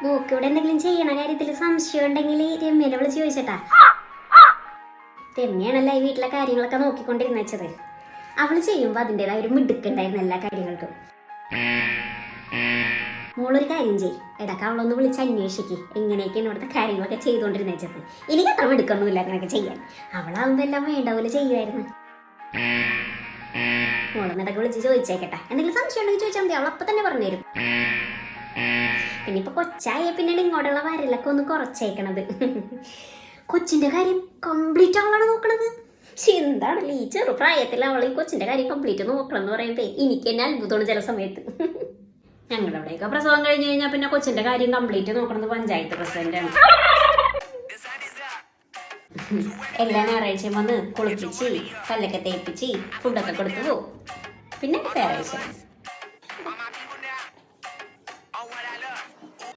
Mock ഇവിടെ എന്തെങ്കിലും ചെയ്യണ കാര്യത്തിൽ സംശയം ഉണ്ടെങ്കിൽ രമ്യനെ വിളിച്ച് ചോദിച്ചട്ടാ. രമ്യാണല്ല ഈ വീട്ടിലെ കാര്യങ്ങളൊക്കെ നോക്കിക്കൊണ്ടിരുന്ന വെച്ചത്. അവള് ചെയ്യുമ്പോ അതിൻ്റെതായ ഒരു മിടുക്കുണ്ടായിരുന്നു എല്ലാ കാര്യങ്ങൾക്കും. മോളൊരു കാര്യം ചെയ്യ്, ഇടയ്ക്ക് അവളൊന്ന് വിളിച്ച് അന്വേഷിക്ക് എങ്ങനെയൊക്കെയാണ് ഇവിടുത്തെ കാര്യങ്ങളൊക്കെ ചെയ്തുകൊണ്ടിരുന്ന വെച്ചത്. എനിക്ക് അത്ര മിടുക്കൊന്നുമില്ല അങ്ങനെയൊക്കെ ചെയ്യാൻ. അവളാവുമ്പോ എല്ലാം വേണ്ട പോലെ ചെയ്യുമായിരുന്നു. മോളെന്നിടക്ക് വിളിച്ച് ചോദിച്ചേക്കട്ടെ, എന്തെങ്കിലും സംശയം ഉണ്ടെങ്കിൽ ചോദിച്ചാൽ മതി, അവൾ അപ്പൊ തന്നെ പറഞ്ഞുതരും. പിന്നെ ഇപ്പൊ കൊച്ചായ പിന്നീട് ഇങ്ങോട്ടുള്ള വരലൊക്കെ ഒന്ന് കുറച്ചേക്കണത്. കൊച്ചിന്റെ കാര്യം കംപ്ലീറ്റ് അവളാണ് നോക്കണത്. എന്താണല്ലേ ഈ ചെറുപ്രായത്തിൽ അവൾ ഈ കൊച്ചിന്റെ കാര്യം കംപ്ലീറ്റ് നോക്കണം എന്ന് പറയുമ്പോ എനിക്ക് തന്നെ അത്ഭുതമാണ് ചില സമയത്ത്. ഞങ്ങളുടെ അവിടെയൊക്കെ പ്രസവം കഴിഞ്ഞ് കഴിഞ്ഞാൽ പിന്നെ കൊച്ചിന്റെ കാര്യം കംപ്ലീറ്റ് നോക്കണത് പഞ്ചായത്ത് പ്രസിഡന്റാണ്. എല്ലാ ഞായറാഴ്ചയും വന്ന് കുളിപ്പിച്ച് പല്ലൊക്കെ തേപ്പിച്ച് ഫുഡൊക്കെ കൊടുത്തു പോകും. പിന്നെ ഞായറാഴ്ച